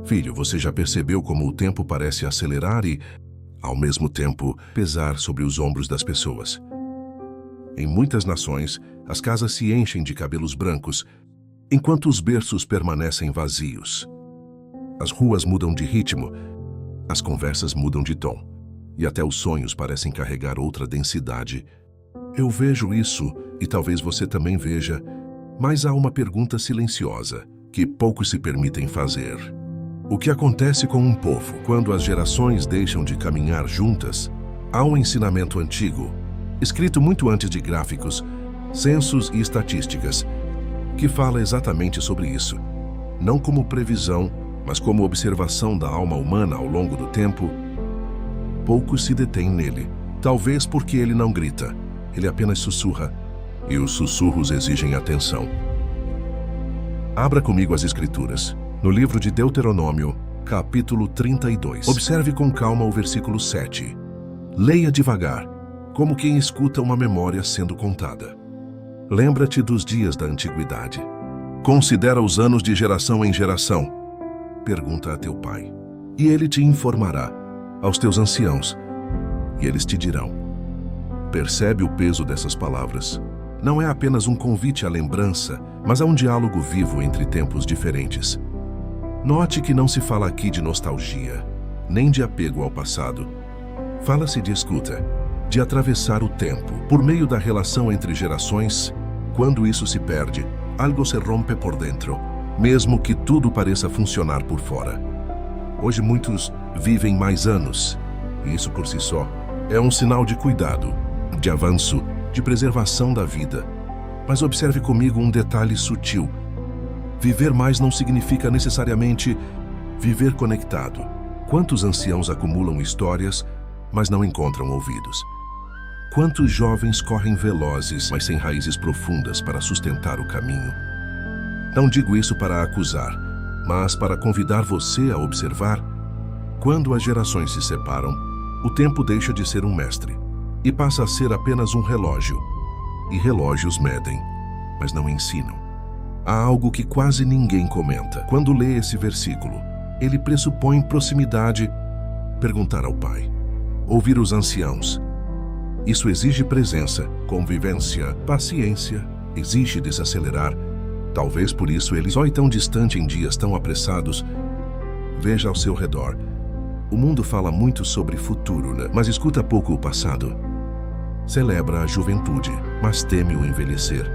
Filho, você já percebeu como o tempo parece acelerar e, ao mesmo tempo, pesar sobre os ombros das pessoas? Em muitas nações, as casas se enchem de cabelos brancos, enquanto os berços permanecem vazios. As ruas mudam de ritmo, as conversas mudam de tom, e até os sonhos parecem carregar outra densidade. Eu vejo isso, e talvez você também veja, mas há uma pergunta silenciosa, que poucos se permitem fazer. O que acontece com um povo quando as gerações deixam de caminhar juntas? Há um ensinamento antigo, escrito muito antes de gráficos, censos e estatísticas, que fala exatamente sobre isso. Não como previsão, mas como observação da alma humana ao longo do tempo. Poucos se detêm nele, talvez porque ele não grita, ele apenas sussurra, e os sussurros exigem atenção. Abra comigo as Escrituras, no livro de Deuteronômio, capítulo 32. Observe com calma o versículo 7. Leia devagar, como quem escuta uma memória sendo contada. Lembra-te dos dias da antiguidade. Considera os anos de geração em geração. Pergunta a teu pai, e ele te informará, aos teus anciãos, e eles te dirão. Percebe o peso dessas palavras? Não é apenas um convite à lembrança, mas a um diálogo vivo entre tempos diferentes. Note que não se fala aqui de nostalgia, nem de apego ao passado. Fala-se de escuta, de atravessar o tempo. Por meio da relação entre gerações, quando isso se perde, algo se rompe por dentro, mesmo que tudo pareça funcionar por fora. Hoje muitos vivem mais anos, e isso por si só é um sinal de cuidado, de avanço, de preservação da vida. Mas observe comigo um detalhe sutil. Viver mais não significa necessariamente viver conectado. Quantos anciãos acumulam histórias, mas não encontram ouvidos? Quantos jovens correm velozes, mas sem raízes profundas para sustentar o caminho? Não digo isso para acusar, mas para convidar você a observar. Quando as gerações se separam, o tempo deixa de ser um mestre e passa a ser apenas um relógio. E relógios medem, mas não ensinam. Há algo que quase ninguém comenta. Quando lê esse versículo, ele pressupõe proximidade, perguntar ao pai, ouvir os anciãos. Isso exige presença, convivência, paciência, exige desacelerar. Talvez por isso ele só é tão distante em dias tão apressados. Veja ao seu redor. O mundo fala muito sobre futuro, né? Mas escuta pouco o passado. Celebra a juventude, mas teme o envelhecer.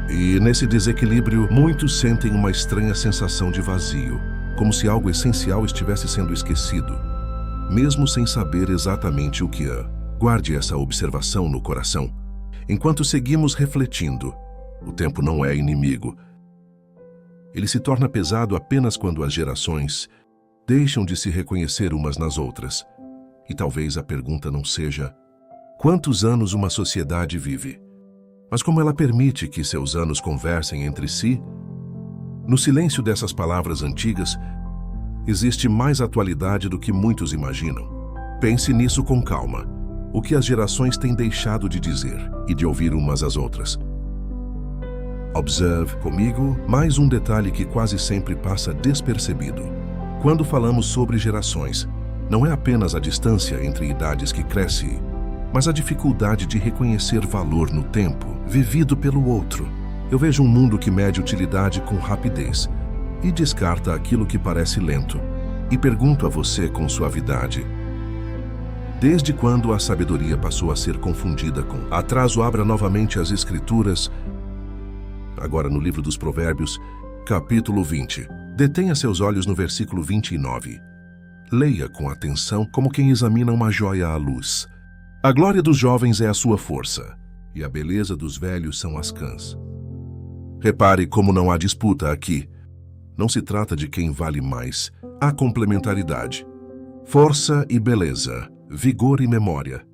E nesse desequilíbrio, muitos sentem uma estranha sensação de vazio, como se algo essencial estivesse sendo esquecido, mesmo sem saber exatamente o que é. Guarde essa observação no coração. Enquanto seguimos refletindo, o tempo não é inimigo. Ele se torna pesado apenas quando as gerações deixam de se reconhecer umas nas outras. E talvez a pergunta não seja quantos anos uma sociedade vive, mas como ela permite que seus anos conversem entre si. No silêncio dessas palavras antigas, existe mais atualidade do que muitos imaginam. Pense nisso com calma. O que as gerações têm deixado de dizer e de ouvir umas às outras. Observe comigo mais um detalhe que quase sempre passa despercebido. Quando falamos sobre gerações, não é apenas a distância entre idades que cresce, mas a dificuldade de reconhecer valor no tempo vivido pelo outro. Eu vejo um mundo que mede utilidade com rapidez e descarta aquilo que parece lento. E pergunto a você com suavidade: desde quando a sabedoria passou a ser confundida com atraso? Abra novamente as Escrituras, agora no livro dos Provérbios, capítulo 20. Detenha seus olhos no versículo 29. Leia com atenção como quem examina uma joia à luz. A glória dos jovens é a sua força, e a beleza dos velhos são as cãs. Repare como não há disputa aqui. Não se trata de quem vale mais. Há complementaridade. Força e beleza, vigor e memória.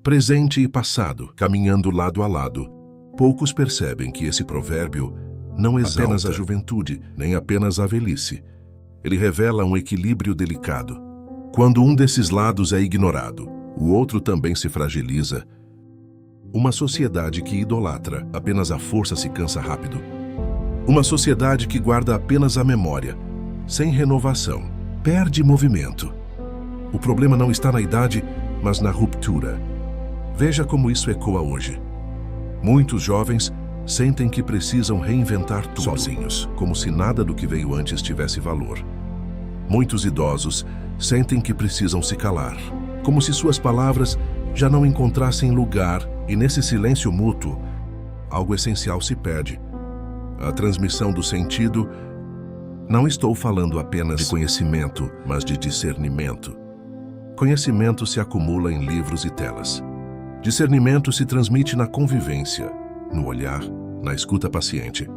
Presente e passado, caminhando lado a lado. Poucos percebem que esse provérbio não exalta apenas a juventude, nem apenas a velhice. Ele revela um equilíbrio delicado. Quando um desses lados é ignorado, o outro também se fragiliza. Uma sociedade que idolatra apenas a força se cansa rápido. Uma sociedade que guarda apenas a memória sem renovação, perde movimento. O problema não está na idade, mas na ruptura. Veja como isso ecoa hoje. Muitos jovens sentem que precisam reinventar tudo sozinhos, como se nada do que veio antes tivesse valor. Muitos idosos sentem que precisam se calar, como se suas palavras já não encontrassem lugar, e nesse silêncio mútuo, algo essencial se perde. A transmissão do sentido. Não estou falando apenas de conhecimento, mas de discernimento. Conhecimento se acumula em livros e telas. Discernimento se transmite na convivência, no olhar, na escuta paciente.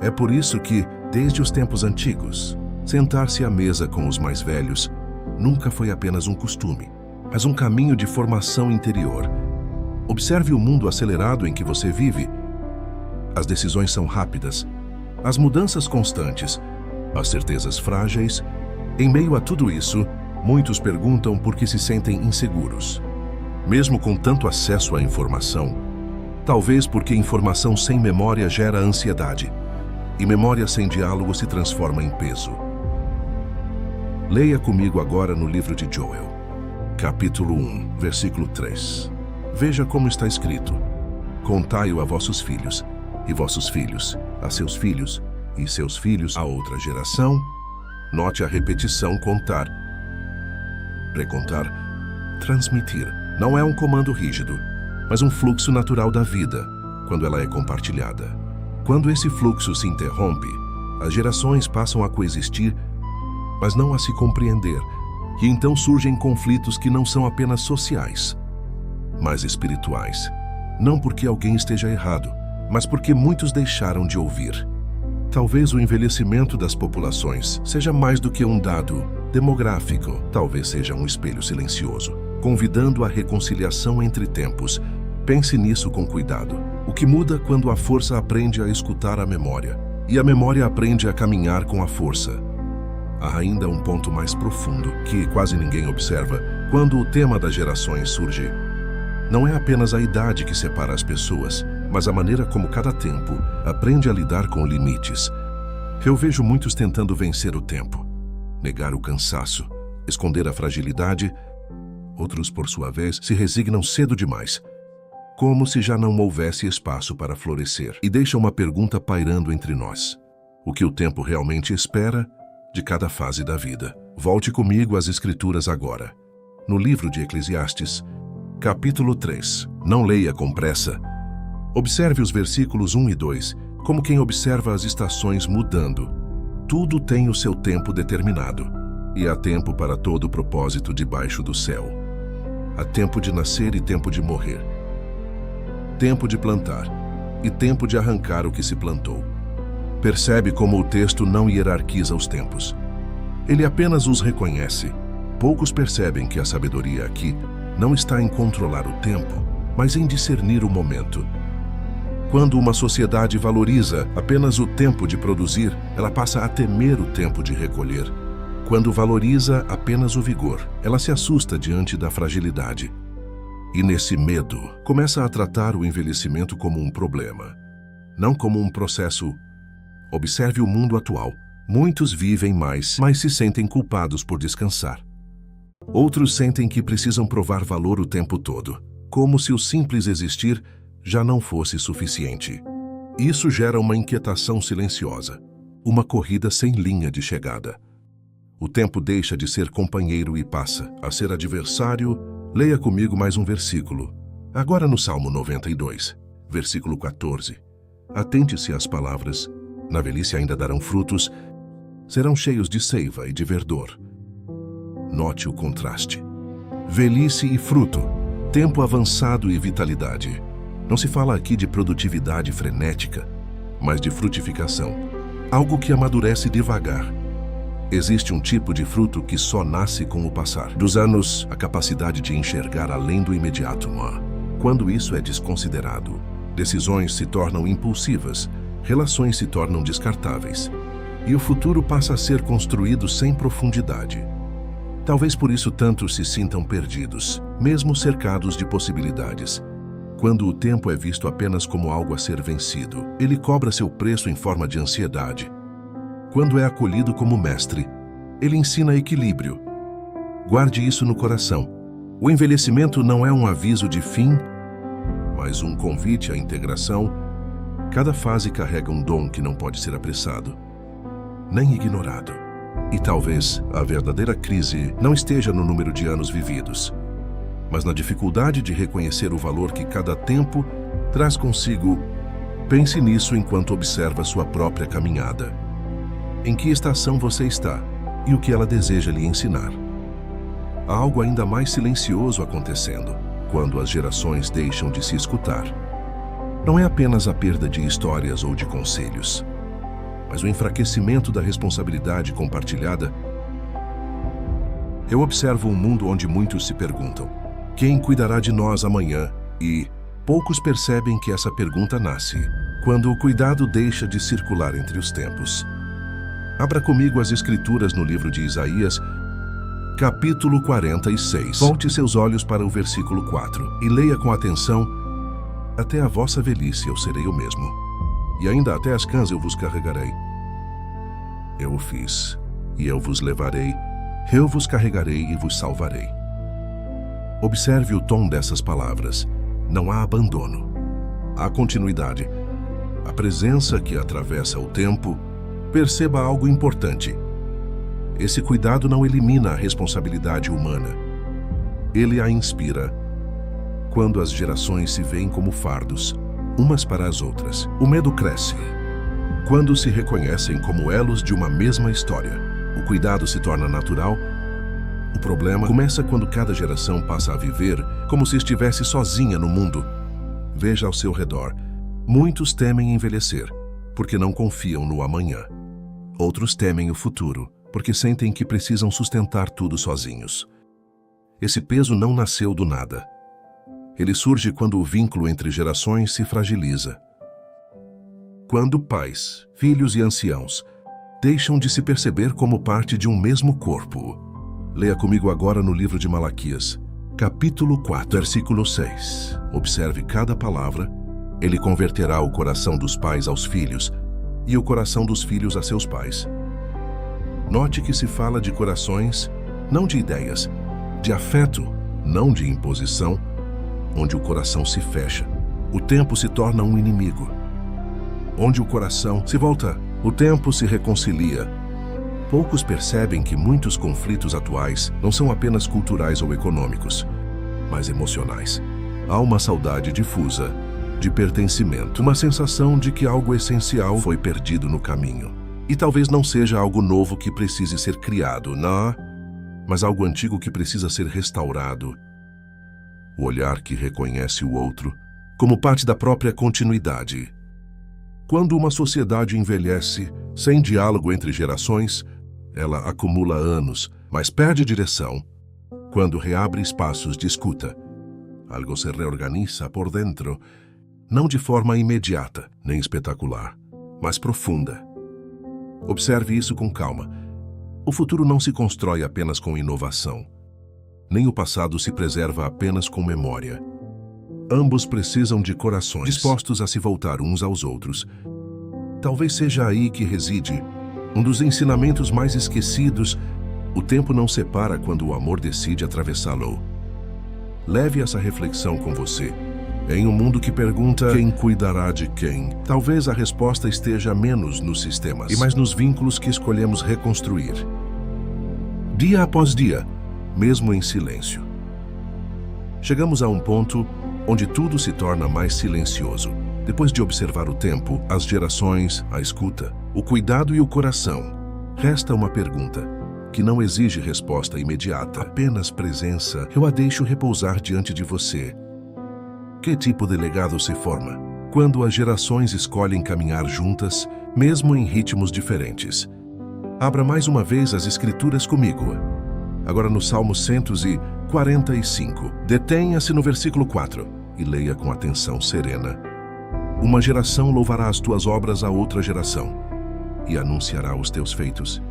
É por isso que, desde os tempos antigos, sentar-se à mesa com os mais velhos nunca foi apenas um costume, mas um caminho de formação interior. Observe o mundo acelerado em que você vive. As decisões são rápidas, as mudanças constantes, as certezas frágeis. Em meio a tudo isso, muitos perguntam por que se sentem inseguros. Mesmo com tanto acesso à informação, talvez porque informação sem memória gera ansiedade, e memória sem diálogo se transforma em peso. Leia comigo agora no livro de Joel, capítulo 1, versículo 3. Veja como está escrito: contai-o a vossos filhos, e vossos filhos a seus filhos, e seus filhos a outra geração. Note a repetição: contar, recontar, transmitir. Não é um comando rígido, mas um fluxo natural da vida, quando ela é compartilhada. Quando esse fluxo se interrompe, as gerações passam a coexistir, mas não a se compreender, e então surgem conflitos que não são apenas sociais, mas espirituais. Não porque alguém esteja errado, mas porque muitos deixaram de ouvir. Talvez o envelhecimento das populações seja mais do que um dado demográfico, talvez seja um espelho silencioso, convidando a reconciliação entre tempos. Pense nisso com cuidado. O que muda quando a força aprende a escutar a memória, e a memória aprende a caminhar com a força. Há ainda um ponto mais profundo, que quase ninguém observa, quando o tema das gerações surge. Não é apenas a idade que separa as pessoas, mas a maneira como cada tempo aprende a lidar com limites. Eu vejo muitos tentando vencer o tempo, negar o cansaço, esconder a fragilidade. Outros, por sua vez, se resignam cedo demais, como se já não houvesse espaço para florescer. E deixa uma pergunta pairando entre nós: o que o tempo realmente espera de cada fase da vida? Volte comigo às Escrituras agora. No livro de Eclesiastes, capítulo 3. Não leia com pressa. Observe os versículos 1 e 2, como quem observa as estações mudando. Tudo tem o seu tempo determinado, e há tempo para todo o propósito debaixo do céu. Há tempo de nascer e tempo de morrer. Tempo de plantar e tempo de arrancar o que se plantou. Percebe como o texto não hierarquiza os tempos. Ele apenas os reconhece. Poucos percebem que a sabedoria aqui não está em controlar o tempo, mas em discernir o momento. Quando uma sociedade valoriza apenas o tempo de produzir, ela passa a temer o tempo de recolher. Quando valoriza apenas o vigor, ela se assusta diante da fragilidade. E nesse medo, começa a tratar o envelhecimento como um problema, não como um processo. Observe o mundo atual. Muitos vivem mais, mas se sentem culpados por descansar. Outros sentem que precisam provar valor o tempo todo, como se o simples existir já não fosse suficiente. Isso gera uma inquietação silenciosa, uma corrida sem linha de chegada. O tempo deixa de ser companheiro e passa a ser adversário. Leia comigo mais um versículo. Agora no Salmo 92, versículo 14. Atente-se às palavras. Na velhice ainda darão frutos, serão cheios de seiva e de verdor. Note o contraste. Velhice e fruto, tempo avançado e vitalidade. Não se fala aqui de produtividade frenética, mas de frutificação, algo que amadurece devagar. Existe um tipo de fruto que só nasce com o passar dos anos, a capacidade de enxergar além do imediato. Quando isso é desconsiderado, decisões se tornam impulsivas, relações se tornam descartáveis, e o futuro passa a ser construído sem profundidade. Talvez por isso tantos se sintam perdidos, mesmo cercados de possibilidades. Quando o tempo é visto apenas como algo a ser vencido, ele cobra seu preço em forma de ansiedade. Quando é acolhido como mestre, ele ensina equilíbrio. Guarde isso no coração. O envelhecimento não é um aviso de fim, mas um convite à integração. Cada fase carrega um dom que não pode ser apressado, nem ignorado. E talvez a verdadeira crise não esteja no número de anos vividos, mas na dificuldade de reconhecer o valor que cada tempo traz consigo. Pense nisso enquanto observa sua própria caminhada. Em que estação você está e o que ela deseja lhe ensinar? Há algo ainda mais silencioso acontecendo quando as gerações deixam de se escutar. Não é apenas a perda de histórias ou de conselhos, mas o enfraquecimento da responsabilidade compartilhada. Eu observo um mundo onde muitos se perguntam: quem cuidará de nós amanhã? E poucos percebem que essa pergunta nasce quando o cuidado deixa de circular entre os tempos. Abra comigo as Escrituras no livro de Isaías, capítulo 46. Volte seus olhos para o versículo 4 e leia com atenção: até a vossa velhice eu serei o mesmo, e ainda até as cãs eu vos carregarei. Eu o fiz, e eu vos levarei, eu vos carregarei e vos salvarei. Observe o tom dessas palavras. Não há abandono. Há continuidade. A presença que atravessa o tempo. Perceba algo importante. Esse cuidado não elimina a responsabilidade humana. Ele a inspira. Quando as gerações se veem como fardos, umas para as outras, o medo cresce. Quando se reconhecem como elos de uma mesma história, o cuidado se torna natural. O problema começa quando cada geração passa a viver como se estivesse sozinha no mundo. Veja ao seu redor. Muitos temem envelhecer, porque não confiam no amanhã. Outros temem o futuro, porque sentem que precisam sustentar tudo sozinhos. Esse peso não nasceu do nada. Ele surge quando o vínculo entre gerações se fragiliza. Quando pais, filhos e anciãos deixam de se perceber como parte de um mesmo corpo. Leia comigo agora no livro de Malaquias, capítulo 4, versículo 6. Observe cada palavra. Ele converterá o coração dos pais aos filhos e o coração dos filhos a seus pais. Note que se fala de corações, não de ideias, de afeto, não de imposição. Onde o coração se fecha, o tempo se torna um inimigo. Onde o coração se volta, o tempo se reconcilia. Poucos percebem que muitos conflitos atuais não são apenas culturais ou econômicos, mas emocionais. Há uma saudade difusa, de pertencimento, uma sensação de que algo essencial foi perdido no caminho. E talvez não seja algo novo que precise ser criado, não, mas algo antigo que precisa ser restaurado. O olhar que reconhece o outro como parte da própria continuidade. Quando uma sociedade envelhece, sem diálogo entre gerações, ela acumula anos, mas perde direção. Quando reabre espaços de escuta, algo se reorganiza por dentro, não de forma imediata, nem espetacular, mas profunda. Observe isso com calma. O futuro não se constrói apenas com inovação. Nem o passado se preserva apenas com memória. Ambos precisam de corações dispostos a se voltar uns aos outros. Talvez seja aí que reside um dos ensinamentos mais esquecidos. O tempo não separa quando o amor decide atravessá-lo. Leve essa reflexão com você. Em um mundo que pergunta quem cuidará de quem, talvez a resposta esteja menos nos sistemas e mais nos vínculos que escolhemos reconstruir. Dia após dia, mesmo em silêncio. Chegamos a um ponto onde tudo se torna mais silencioso. Depois de observar o tempo, as gerações, a escuta, o cuidado e o coração, resta uma pergunta, que não exige resposta imediata, apenas presença. Eu a deixo repousar diante de você. Que tipo de legado se forma quando as gerações escolhem caminhar juntas, mesmo em ritmos diferentes? Abra mais uma vez as Escrituras comigo. Agora no Salmo 145. Detenha-se no versículo 4 e leia com atenção serena. Uma geração louvará as tuas obras a outra geração e anunciará os teus feitos.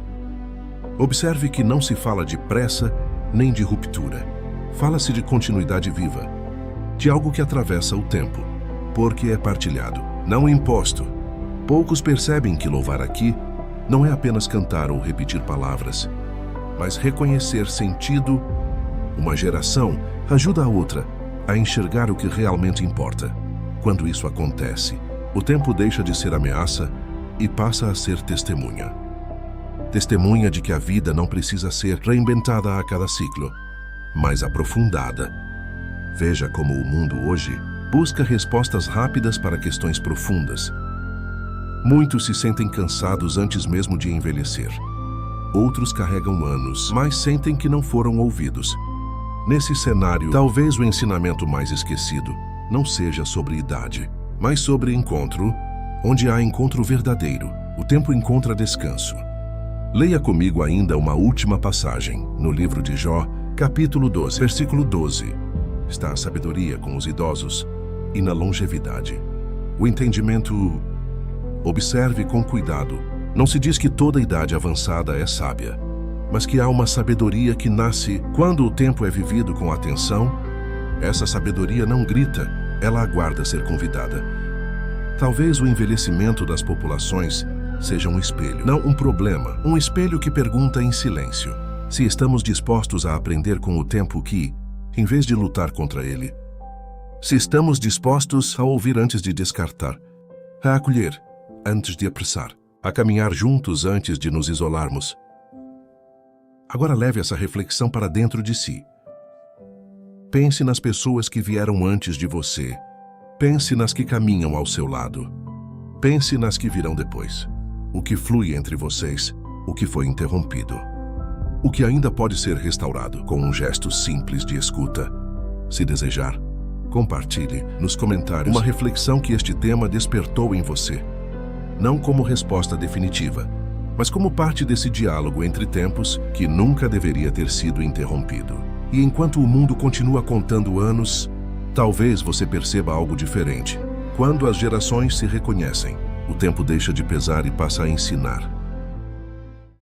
Observe que não se fala de pressa nem de ruptura. Fala-se de continuidade viva, de algo que atravessa o tempo, porque é partilhado, não imposto. Poucos percebem que louvar aqui não é apenas cantar ou repetir palavras, mas reconhecer sentido. Uma geração ajuda a outra a enxergar o que realmente importa. Quando isso acontece, o tempo deixa de ser ameaça e passa a ser testemunha. Testemunha de que a vida não precisa ser reinventada a cada ciclo, mas aprofundada. Veja como o mundo hoje busca respostas rápidas para questões profundas. Muitos se sentem cansados antes mesmo de envelhecer. Outros carregam anos, mas sentem que não foram ouvidos. Nesse cenário, talvez o ensinamento mais esquecido não seja sobre idade, mas sobre encontro. Onde há encontro verdadeiro, o tempo encontra descanso. Leia comigo ainda uma última passagem, no livro de Jó, capítulo 12, versículo 12. Está a sabedoria com os idosos e na longevidade. O entendimento. Observe com cuidado. Não se diz que toda idade avançada é sábia, mas que há uma sabedoria que nasce quando o tempo é vivido com atenção. Essa sabedoria não grita, ela aguarda ser convidada. Talvez o envelhecimento das populações seja um espelho, não um problema. Um espelho que pergunta em silêncio se estamos dispostos a aprender com o tempo que, em vez de lutar contra ele, se estamos dispostos a ouvir antes de descartar, a acolher antes de apressar, a caminhar juntos antes de nos isolarmos. Agora leve essa reflexão para dentro de si. Pense nas pessoas que vieram antes de você. Pense nas que caminham ao seu lado. Pense nas que virão depois. O que flui entre vocês, o que foi interrompido. O que ainda pode ser restaurado com um gesto simples de escuta. Se desejar, compartilhe nos comentários uma reflexão que este tema despertou em você. Não como resposta definitiva, mas como parte desse diálogo entre tempos que nunca deveria ter sido interrompido. E enquanto o mundo continua contando anos, talvez você perceba algo diferente. Quando as gerações se reconhecem, o tempo deixa de pesar e passa a ensinar.